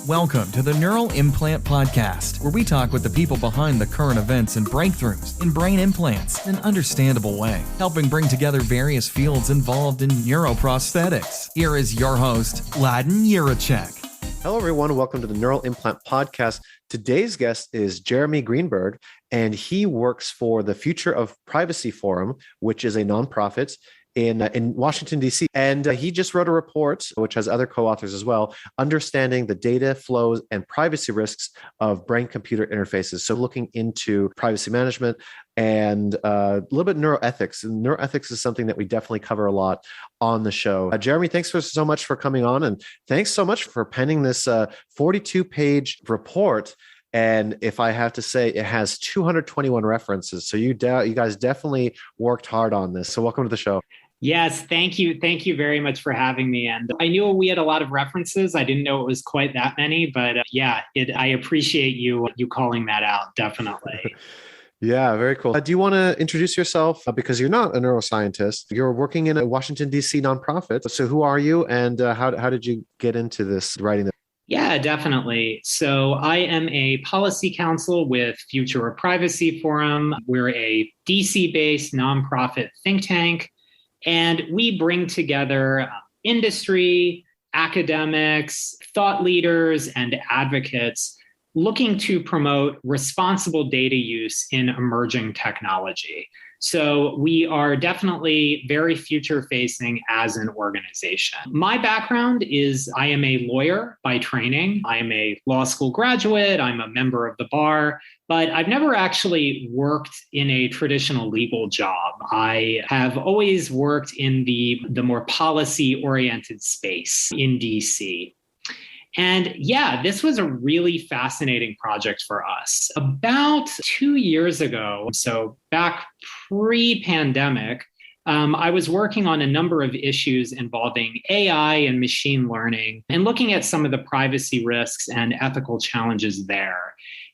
Welcome to the Neural Implant Podcast, where we talk with the people behind the current events and breakthroughs in brain implants in an understandable way, helping bring together various fields involved in neuroprosthetics. Here is your host, Laden Neurotech. Hello, everyone. Welcome to the Neural Implant Podcast. Today's guest is Jeremy Greenberg, and he works for the Future of Privacy Forum, which is a nonprofit in Washington, D.C. And he just wrote a report, which has other co-authors as well, understanding the data flows and privacy risks of brain-computer interfaces. So looking into privacy management and a little bit neuroethics. And neuroethics is something that we definitely cover a lot on the show. Jeremy, thanks so much for coming on. And thanks so much for penning this 42-page report. And if I have to say, it has 221 references. So you guys definitely worked hard on this. So welcome to the show. Yes, thank you. Thank you very much for having me. And I knew we had a lot of references. I didn't know it was quite that many, but I appreciate you calling that out, definitely. Yeah, very cool. Do you want to introduce yourself? Because you're not a neuroscientist. You're working in a Washington, D.C. nonprofit. So who are you and how did you get into this writing? Yeah, definitely. So I am a policy counsel with Future of Privacy Forum. We're a DC-based nonprofit think tank, and we bring together industry, academics, thought leaders, and advocates looking to promote responsible data use in emerging technology. So we are definitely very future-facing as an organization. My background is I am a lawyer by training. I am a law school graduate. I'm a member of the bar, but I've never actually worked in a traditional legal job. I have always worked in the more policy-oriented space in DC. And yeah, this was a really fascinating project for us. About 2 years ago, so back pre-pandemic, I was working on a number of issues involving AI and machine learning and looking at some of the privacy risks and ethical challenges there.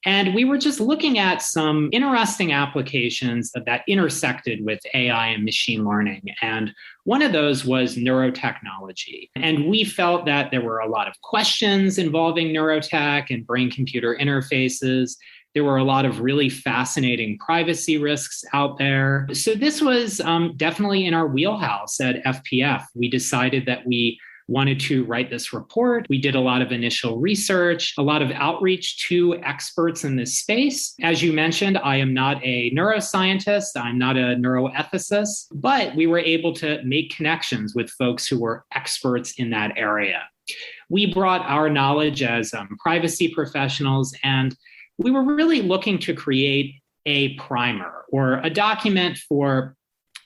And we were just looking at some interesting applications that intersected with AI and machine learning. And one of those was neurotechnology. And we felt that there were a lot of questions involving neurotech and brain-computer interfaces. There were a lot of really fascinating privacy risks out there. So this was definitely in our wheelhouse at FPF. We decided that we wanted to write this report. We did a lot of initial research, a lot of outreach to experts in this space. As you mentioned, I am not a neuroscientist. I'm not a neuroethicist, but we were able to make connections with folks who were experts in that area. We brought our knowledge as privacy professionals, and we were really looking to create a primer or a document for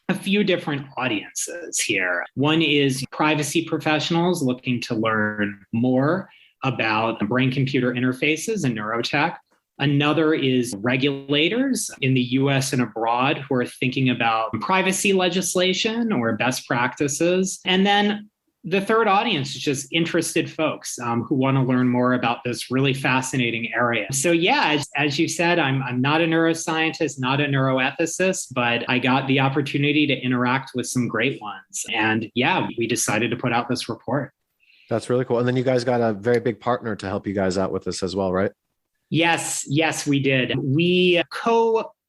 a few different audiences here. One is privacy professionals looking to learn more about brain-computer interfaces and neurotech. Another is regulators in the US and abroad who are thinking about privacy legislation or best practices. And then the third audience is just interested folks who want to learn more about this really fascinating area. So yeah, as you said, I'm not a neuroscientist, not a neuroethicist, but I got the opportunity to interact with some great ones. And yeah, we decided to put out this report. That's really cool. And then you guys got a very big partner to help you guys out with this as well, right? Yes, we did. We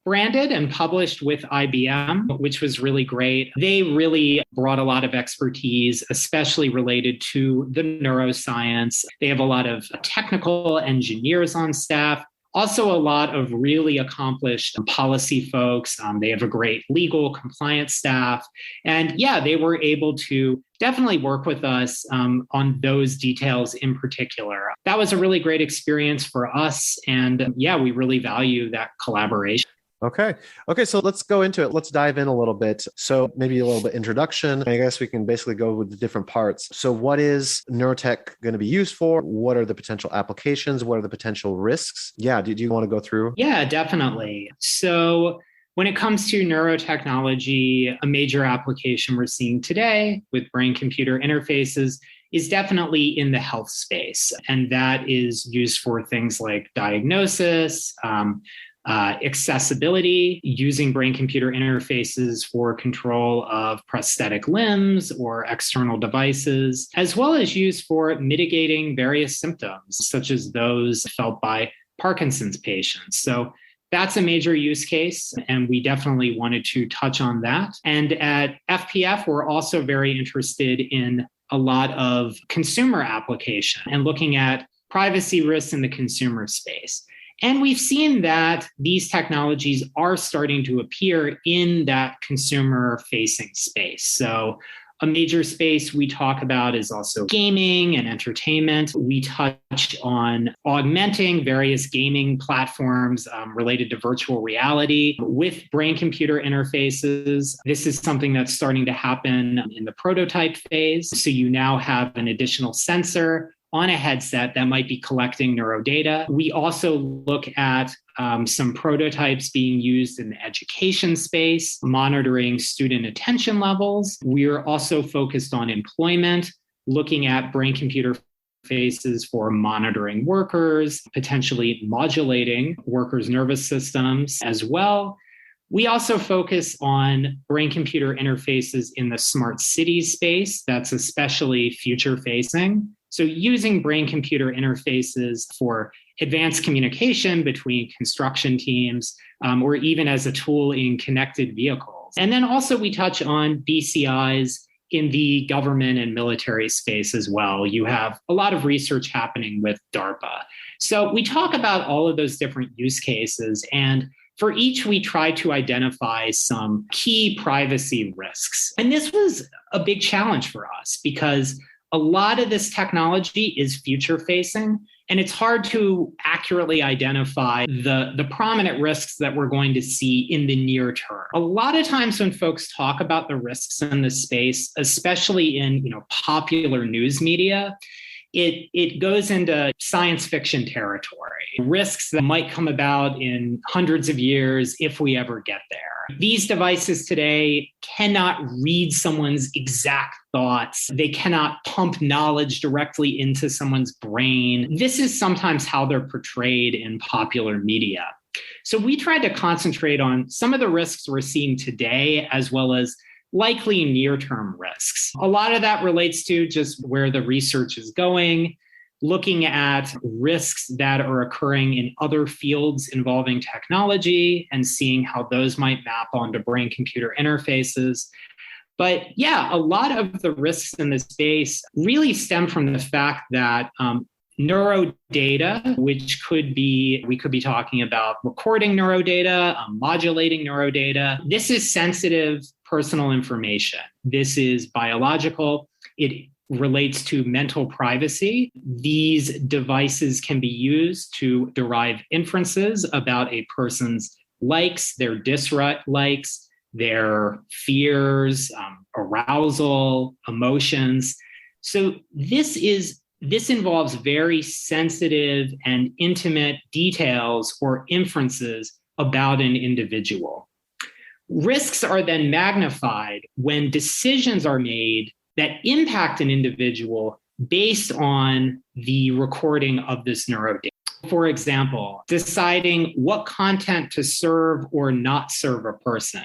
branded and published with IBM, which was really great. They really brought a lot of expertise, especially related to the neuroscience. They have a lot of technical engineers on staff, also a lot of really accomplished policy folks. They have a great legal compliance staff. And yeah, they were able to definitely work with us on those details in particular. That was a really great experience for us. And yeah, we really value that collaboration. Okay. So let's go into it. Let's dive in a little bit. So maybe a little bit introduction. I guess we can basically go with the different parts. So what is neurotech going to be used for? What are the potential applications? What are the potential risks? Yeah. Do you want to go through? Yeah, definitely. So when it comes to neurotechnology, a major application we're seeing today with brain-computer interfaces is definitely in the health space. And that is used for things like diagnosis, accessibility, using brain-computer interfaces for control of prosthetic limbs or external devices, as well as use for mitigating various symptoms, such as those felt by Parkinson's patients. So that's a major use case, and we definitely wanted to touch on that. And at FPF, we're also very interested in a lot of consumer application and looking at privacy risks in the consumer space. And we've seen that these technologies are starting to appear in that consumer-facing space. So a major space we talk about is also gaming and entertainment. We touch on augmenting various gaming platforms related to virtual reality with brain-computer interfaces. This is something that's starting to happen in the prototype phase. So you now have an additional sensor on a headset that might be collecting neurodata. We also look at some prototypes being used in the education space, monitoring student attention levels. We're also focused on employment, looking at brain-computer interfaces for monitoring workers, potentially modulating workers' nervous systems as well. We also focus on brain-computer interfaces in the smart cities space. That's especially future-facing. So using brain-computer interfaces for advanced communication between construction teams, or even as a tool in connected vehicles. And then also we touch on BCIs in the government and military space as well. You have a lot of research happening with DARPA. So we talk about all of those different use cases, and for each, we try to identify some key privacy risks. And this was a big challenge for us because a lot of this technology is future-facing, and it's hard to accurately identify the prominent risks that we're going to see in the near term. A lot of times when folks talk about the risks in this space, especially in popular news media, it goes into science fiction territory, risks that might come about in hundreds of years if we ever get there. These devices today cannot read someone's exact thoughts. They cannot pump knowledge directly into someone's brain. This is sometimes how they're portrayed in popular media. So we tried to concentrate on some of the risks we're seeing today, as well as likely near-term risks. A lot of that relates to just where the research is going, looking at risks that are occurring in other fields involving technology and seeing how those might map onto brain-computer interfaces. But yeah, a lot of the risks in this space really stem from the fact that neurodata, which we could be talking about recording neurodata, modulating neurodata. This is sensitive personal information. This is biological. It relates to mental privacy. These devices can be used to derive inferences about a person's likes, their dislikes, their fears, arousal, emotions. So this involves very sensitive and intimate details or inferences about an individual. Risks are then magnified when decisions are made that impact an individual based on the recording of this neurodata. For example, deciding what content to serve or not serve a person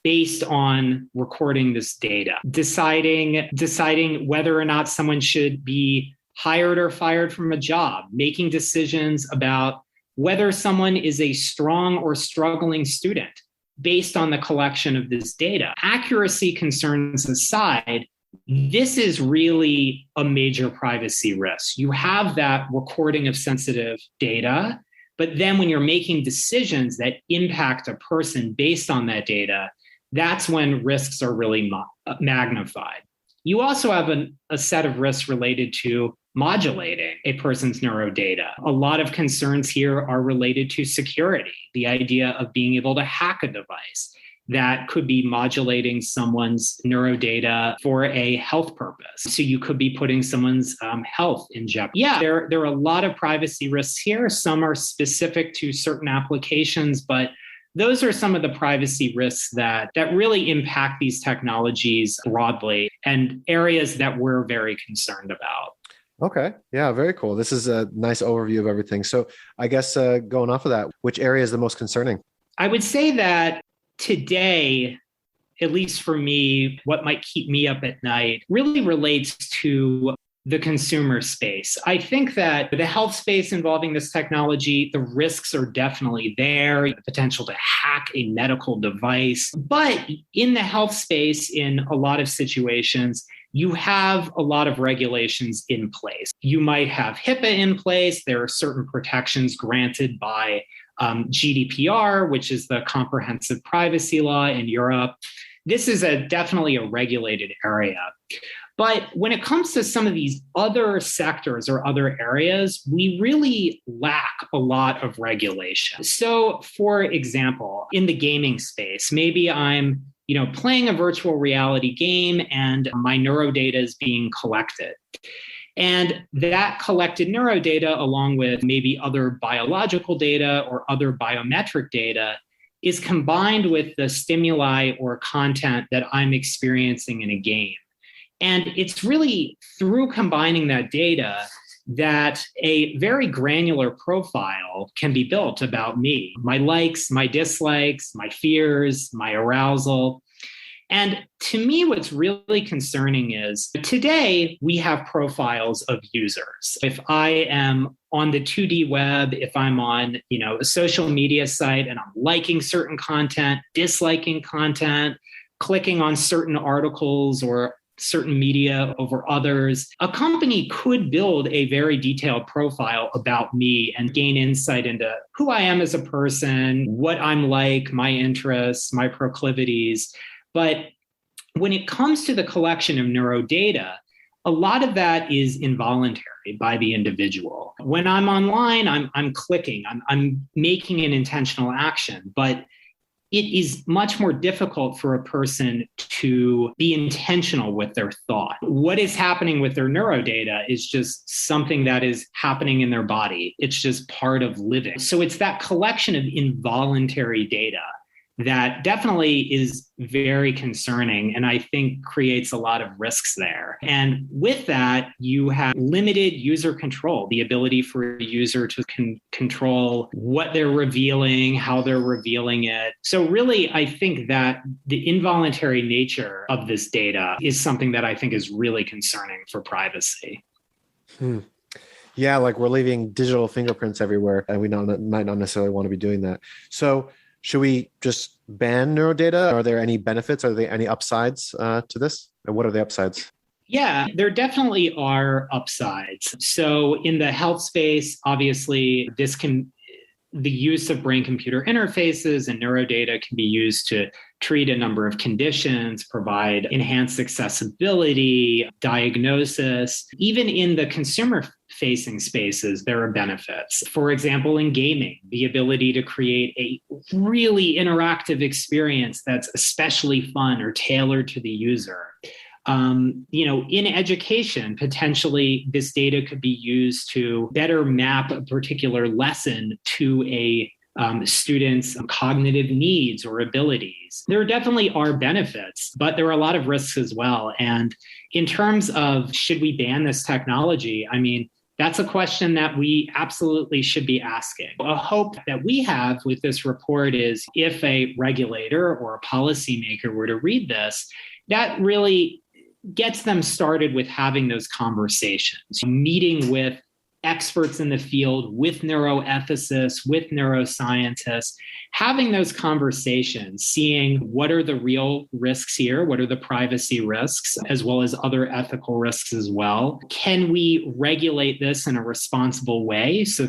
based on recording this data, deciding whether or not someone should be hired or fired from a job, making decisions about whether someone is a strong or struggling student based on the collection of this data. Accuracy concerns aside, this is really a major privacy risk. You have that recording of sensitive data, but then when you're making decisions that impact a person based on that data, that's when risks are really magnified. You also have a set of risks related to modulating a person's neurodata. A lot of concerns here are related to security, the idea of being able to hack a device that could be modulating someone's neurodata for a health purpose. So you could be putting someone's health in jeopardy. Yeah, there are a lot of privacy risks here. Some are specific to certain applications, but those are some of the privacy risks that really impact these technologies broadly and areas that we're very concerned about. Okay. Yeah, very cool. This is a nice overview of everything. So I guess going off of that, which area is the most concerning? I would say that today, at least for me, what might keep me up at night really relates to the consumer space. I think that the health space involving this technology, the risks are definitely there, the potential to hack a medical device. But in the health space, in a lot of situations, you have a lot of regulations in place. You might have HIPAA in place. There are certain protections granted by GDPR, which is the comprehensive privacy law in Europe. This is definitely a regulated area. But when it comes to some of these other sectors or other areas, we really lack a lot of regulation. So, for example, in the gaming space, maybe I'm playing a virtual reality game and my neuro data is being collected. And that collected neuro data, along with maybe other biological data or other biometric data, is combined with the stimuli or content that I'm experiencing in a game. And it's really through combining that data that a very granular profile can be built about me, my likes, my dislikes, my fears, my arousal. And to me, what's really concerning is today we have profiles of users. If I am on the 2D web, if I'm on, a social media site and I'm liking certain content, disliking content, clicking on certain articles or certain media over others, a company could build a very detailed profile about me and gain insight into who I am as a person, what I'm like, my interests, my proclivities. But when it comes to the collection of neuro data, a lot of that is involuntary by the individual. When I'm online, I'm clicking, I'm making an intentional action, but it is much more difficult for a person to be intentional with their thought. What is happening with their neurodata is just something that is happening in their body. It's just part of living. So it's that collection of involuntary data that definitely is very concerning and I think creates a lot of risks there. And with that, you have limited user control, the ability for a user to control what they're revealing, how they're revealing it. So really, I think that the involuntary nature of this data is something that I think is really concerning for privacy. Yeah, like we're leaving digital fingerprints everywhere and we might not necessarily want to be doing that. So should we just ban neurodata? Are there any benefits? Are there any upsides to this? And what are the upsides? Yeah, there definitely are upsides. So in the health space, obviously, the use of brain-computer interfaces and neurodata can be used to treat a number of conditions, provide enhanced accessibility, diagnosis. Even in the consumer-facing spaces, there are benefits. For example, in gaming, the ability to create a really interactive experience that's especially fun or tailored to the user. In education, potentially this data could be used to better map a particular lesson to a student's cognitive needs or abilities. There definitely are benefits, but there are a lot of risks as well. And in terms of should we ban this technology, I mean, that's a question that we absolutely should be asking. A hope that we have with this report is if a regulator or a policymaker were to read this, that really gets them started with having those conversations, meeting with experts in the field, with neuroethicists, with neuroscientists, having those conversations, seeing what are the real risks here, what are the privacy risks, as well as other ethical risks as well. Can we regulate this in a responsible way so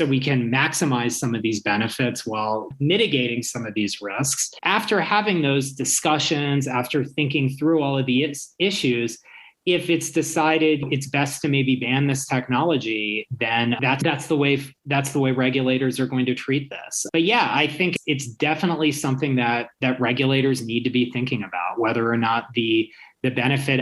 we can maximize some of these benefits while mitigating some of these risks? After having those discussions, after thinking through all of the issues, if it's decided it's best to maybe ban this technology, then that's the way regulators are going to treat this. But yeah, I think it's definitely something that regulators need to be thinking about, whether or not the benefit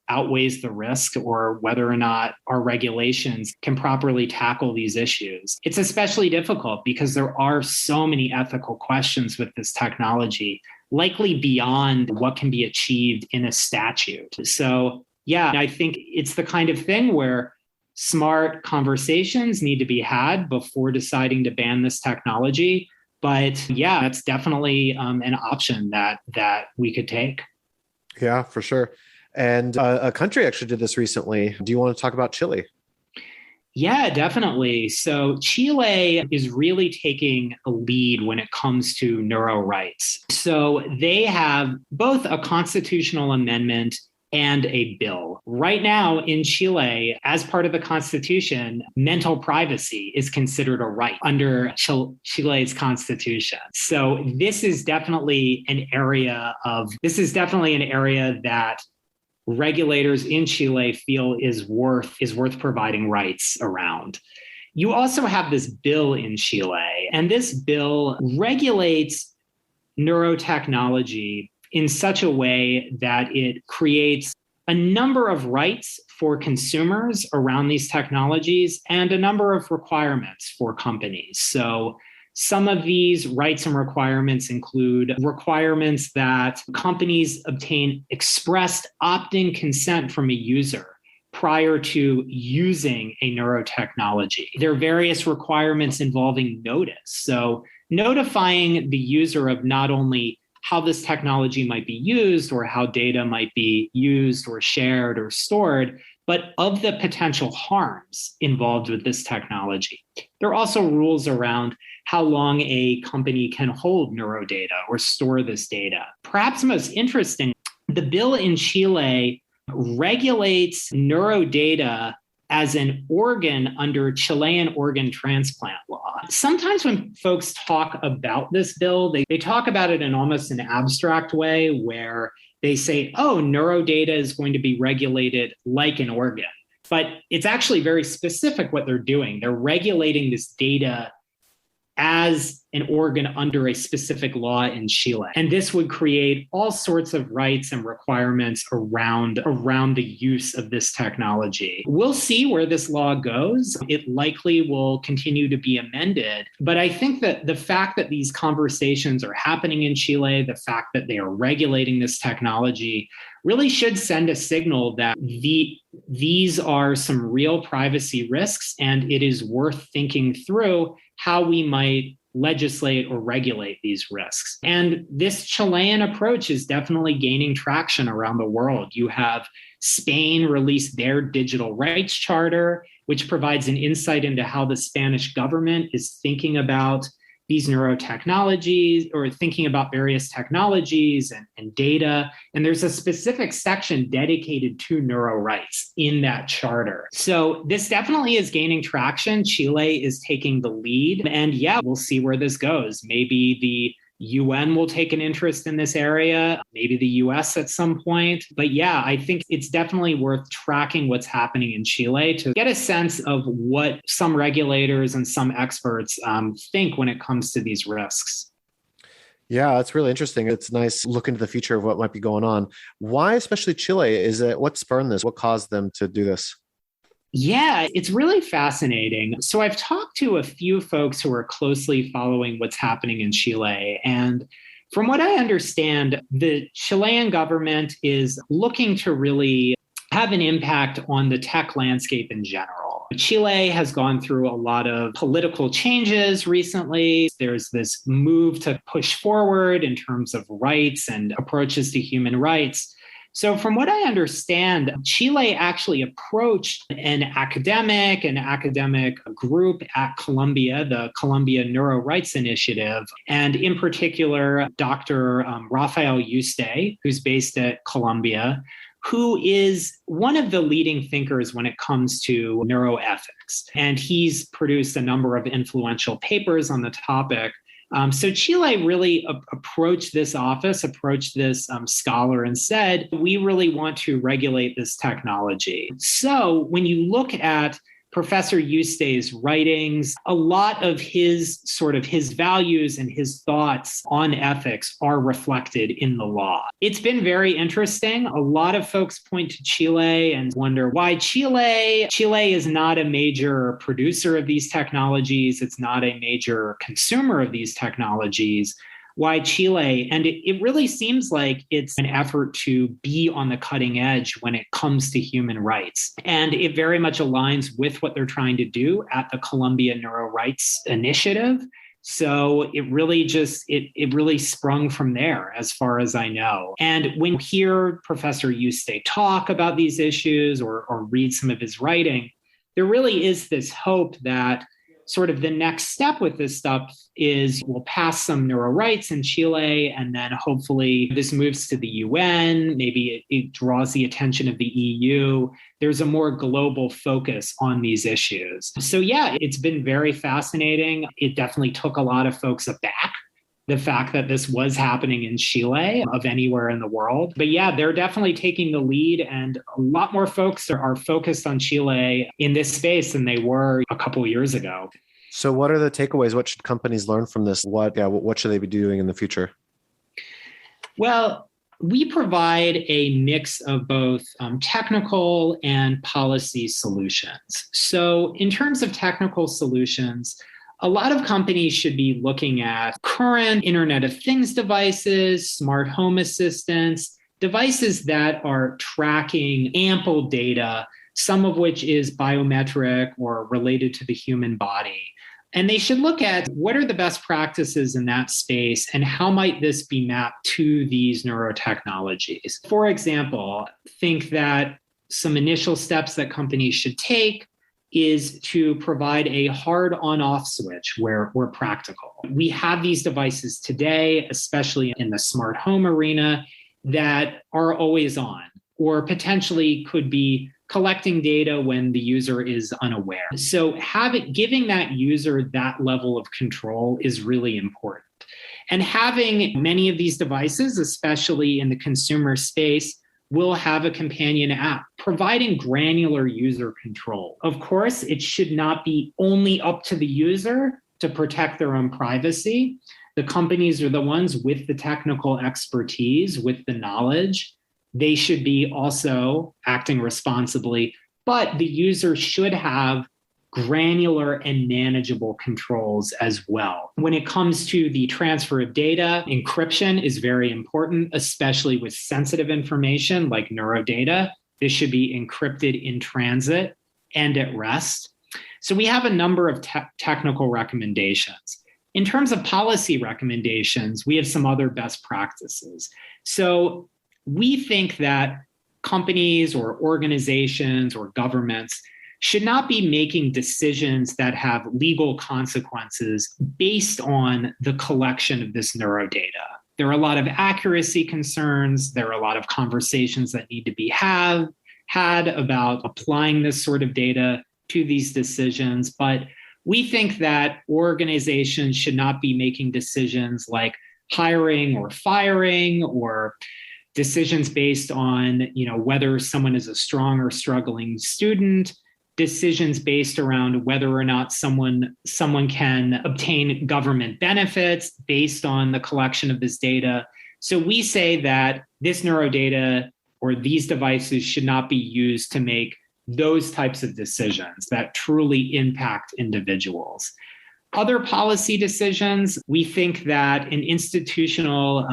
outweighs the risk or whether or not our regulations can properly tackle these issues. It's especially difficult because there are so many ethical questions with this technology, likely beyond what can be achieved in a statute. So Yeah, I think it's the kind of thing where smart conversations need to be had before deciding to ban this technology. But yeah, that's definitely an option that we could take. Yeah, for sure. And a country actually did this recently. Do you want to talk about Chile? Yeah, definitely. So Chile is really taking a lead when it comes to neuro rights. So they have both a constitutional amendment and a bill. Right now in Chile, as part of the constitution, mental privacy is considered a right under Chile's constitution. So this is definitely an area that regulators in Chile feel is worth providing rights around. You also have this bill in Chile, and this bill regulates neurotechnology in such a way that it creates a number of rights for consumers around these technologies and a number of requirements for companies. So some of these rights and requirements include requirements that companies obtain expressed opt-in consent from a user prior to using a neurotechnology. There are various requirements involving notice. So notifying the user of not only how this technology might be used or how data might be used or shared or stored, but of the potential harms involved with this technology. There are also rules around how long a company can hold neurodata or store this data. Perhaps most interesting, the bill in Chile regulates neurodata as an organ under Chilean organ transplant law. Sometimes when folks talk about this bill, they talk about it in almost an abstract way where they say, oh, neurodata is going to be regulated like an organ. But it's actually very specific what they're doing. They're regulating this data as an organ under a specific law in Chile. And this would create all sorts of rights and requirements around the use of this technology. We'll see where this law goes. It likely will continue to be amended. But I think that the fact that these conversations are happening in Chile, the fact that they are regulating this technology, really should send a signal that these are some real privacy risks, and it is worth thinking through how we might legislate or regulate these risks. And this Chilean approach is definitely gaining traction around the world. You have Spain release their digital rights charter, which provides an insight into how the Spanish government is thinking about these neurotechnologies or thinking about various technologies and data. And there's a specific section dedicated to neuro rights in that charter. So this definitely is gaining traction. Chile is taking the lead. And yeah, we'll see where this goes. Maybe the UN will take an interest in this area, maybe the US at some point. But yeah, I think it's definitely worth tracking what's happening in Chile to get a sense of what some regulators and some experts think when it comes to these risks. Yeah, that's really interesting. It's nice to look into the future of what might be going on. Why, especially Chile? What spurred this? What caused them to do this? Yeah, it's really fascinating. So I've talked to a few folks who are closely following what's happening in Chile. And from what I understand, the Chilean government is looking to really have an impact on the tech landscape in general. Chile has gone through a lot of political changes recently. There's this move to push forward in terms of rights and approaches to human rights. So from what I understand, Chile actually approached an academic group at Columbia, the Columbia Neuro Rights Initiative, and in particular, Dr. Rafael Yuste, who's based at Columbia, who is one of the leading thinkers when it comes to neuroethics. And he's produced a number of influential papers on the topic. So Chile really approached this scholar and said, we really want to regulate this technology. So when you look at Professor Yuste's writings, a lot of his values and his thoughts on ethics are reflected in the law. It's been very interesting. A lot of folks point to Chile and wonder why Chile. Chile is not a major producer of these technologies. It's not a major consumer of these technologies. Why Chile? And it really seems like it's an effort to be on the cutting edge when it comes to human rights. And it very much aligns with what they're trying to do at the Columbia Neuro Rights Initiative. So it really sprung from there, as far as I know. And when you hear Professor Yuste talk about these issues or read some of his writing, there really is this hope that sort of the next step with this stuff is we'll pass some neuro rights in Chile, and then hopefully this moves to the UN. Maybe it draws the attention of the EU. There's a more global focus on these issues. So yeah, it's been very fascinating. It definitely took a lot of folks aback, the fact that this was happening in Chile of anywhere in the world. But yeah, they're definitely taking the lead, and a lot more folks are focused on Chile in this space than they were a couple of years ago. So what are the takeaways? What should companies learn from this? What should they be doing in the future? Well, we provide a mix of both technical and policy solutions. So in terms of technical solutions, a lot of companies should be looking at current Internet of Things devices, smart home assistants, devices that are tracking ample data, some of which is biometric or related to the human body. And they should look at what are the best practices in that space and how might this be mapped to these neurotechnologies. For example, think that some initial steps that companies should take is to provide a hard on-off switch where practical. We have these devices today, especially in the smart home arena, that are always on or potentially could be collecting data when the user is unaware. So giving that user that level of control is really important. And having many of these devices, especially in the consumer space, will have a companion app providing granular user control. Of course, it should not be only up to the user to protect their own privacy. The companies are the ones with the technical expertise, with the knowledge. They should be also acting responsibly, but the user should have granular and manageable controls as well. When it comes to the transfer of data, encryption is very important, especially with sensitive information like neurodata. This should be encrypted in transit and at rest. So we have a number of technical recommendations. In terms of policy recommendations, we have some other best practices. So we think that companies or organizations or governments should not be making decisions that have legal consequences based on the collection of this neurodata. There are a lot of accuracy concerns. There are a lot of conversations that need to be had about applying this sort of data to these decisions. But we think that organizations should not be making decisions like hiring or firing or decisions based on, whether someone is a strong or struggling student, decisions based around whether or not someone can obtain government benefits based on the collection of this data. So we say that this neurodata or these devices should not be used to make those types of decisions that truly impact individuals. Other policy decisions, we think that an institutional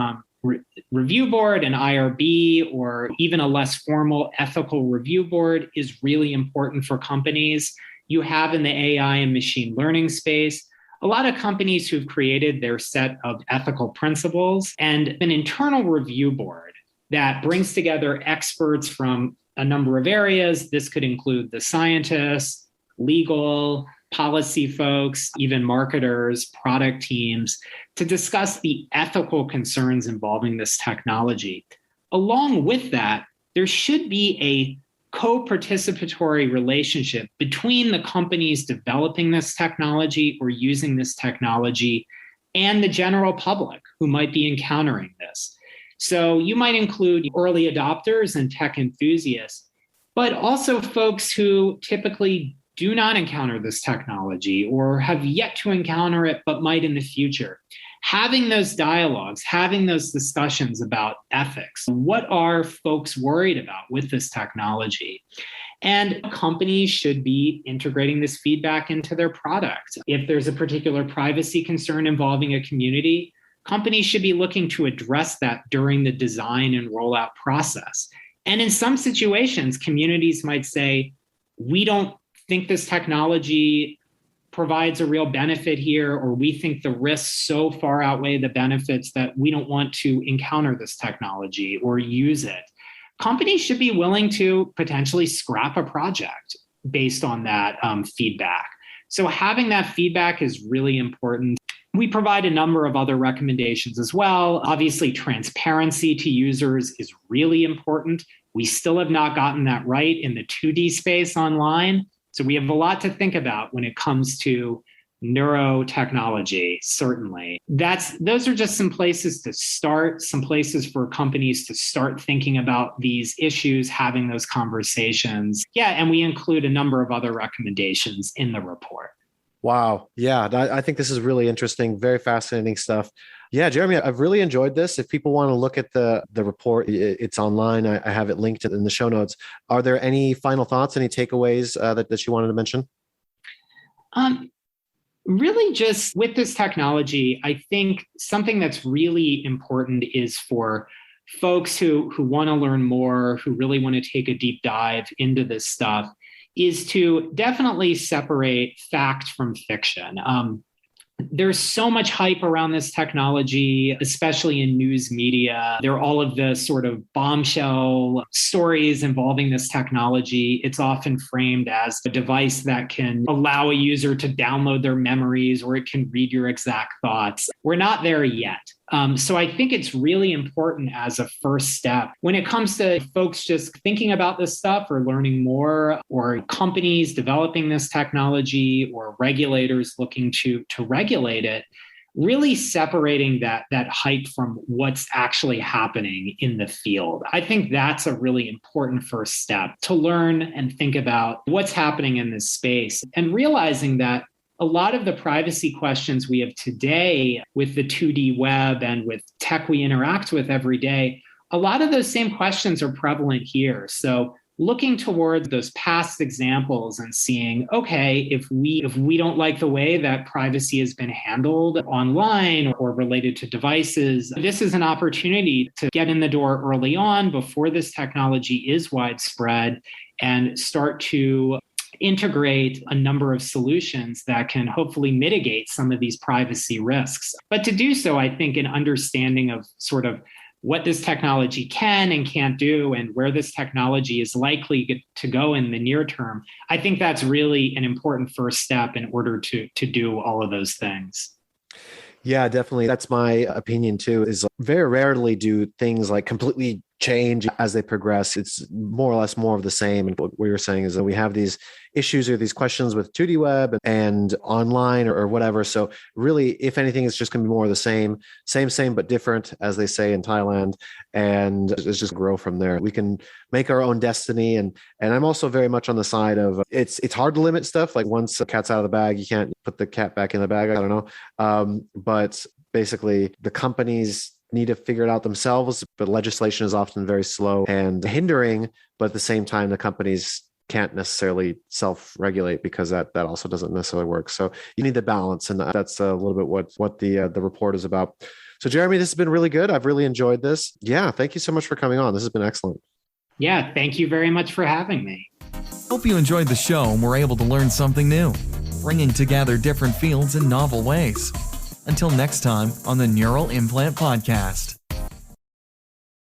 review board, an IRB, or even a less formal ethical review board is really important for companies. You have in the AI and machine learning space a lot of companies who've created their set of ethical principles, and an internal review board that brings together experts from a number of areas. This could include the scientists, legal, policy folks, even marketers, product teams, to discuss the ethical concerns involving this technology. Along with that, there should be a co-participatory relationship between the companies developing this technology or using this technology and the general public who might be encountering this. So you might include early adopters and tech enthusiasts, but also folks who typically do not encounter this technology or have yet to encounter it, but might in the future. Having those dialogues, having those discussions about ethics. What are folks worried about with this technology? And companies should be integrating this feedback into their product. If there's a particular privacy concern involving a community, companies should be looking to address that during the design and rollout process. And in some situations, communities might say, we don't think this technology provides a real benefit here, or we think the risks so far outweigh the benefits that we don't want to encounter this technology or use it. Companies should be willing to potentially scrap a project based on that feedback. So having that feedback is really important. We provide a number of other recommendations as well. Obviously, transparency to users is really important. We still have not gotten that right in the 2D space online. So we have a lot to think about when it comes to neurotechnology, certainly. Those are just some places to start, some places for companies to start thinking about these issues, having those conversations. Yeah, and we include a number of other recommendations in the report. Wow. Yeah, I think this is really interesting, very fascinating stuff. Yeah, Jeremy, I've really enjoyed this. If people want to look at the report, it's online. I have it linked in the show notes. Are there any final thoughts, any takeaways that you wanted to mention? Really, just with this technology, I think something that's really important is for folks who want to learn more, who really want to take a deep dive into this stuff, is to definitely separate fact from fiction. There's so much hype around this technology, especially in news media. There are all of the sort of bombshell stories involving this technology. It's often framed as a device that can allow a user to download their memories, or it can read your exact thoughts. We're not there yet. So I think it's really important as a first step when it comes to folks just thinking about this stuff or learning more, or companies developing this technology, or regulators looking to regulate it, really separating that hype from what's actually happening in the field. I think that's a really important first step to learn and think about what's happening in this space, and realizing that a lot of the privacy questions we have today with the 2D web and with tech we interact with every day, a lot of those same questions are prevalent here. So looking towards those past examples and seeing, okay, if we don't like the way that privacy has been handled online or related to devices, this is an opportunity to get in the door early on before this technology is widespread and start to integrate a number of solutions that can hopefully mitigate some of these privacy risks. But to do so, I think an understanding of sort of what this technology can and can't do, and where this technology is likely to go in the near term, I think that's really an important first step in order to do all of those things. Yeah, definitely. That's my opinion too, is very rarely do things like completely change as they progress. It's more or less more of the same. And what we were saying is that we have these issues or these questions with 2D web and online or whatever. So really, if anything, it's just going to be more of the same, but different, as they say in Thailand. And it's just grow from there. We can make our own destiny. And I'm also very much on the side of it's hard to limit stuff. Like once the cat's out of the bag, you can't put the cat back in the bag. I don't know. But basically the companies need to figure it out themselves, but legislation is often very slow and hindering, but at the same time, the companies can't necessarily self-regulate because that also doesn't necessarily work. So you need the balance, and that's a little bit what the report is about. So Jeremy, this has been really good. I've really enjoyed this. Yeah, thank you so much for coming on. This has been excellent. Yeah, thank you very much for having me. Hope you enjoyed the show and were able to learn something new, bringing together different fields in novel ways. Until next time on the Neural Implant Podcast.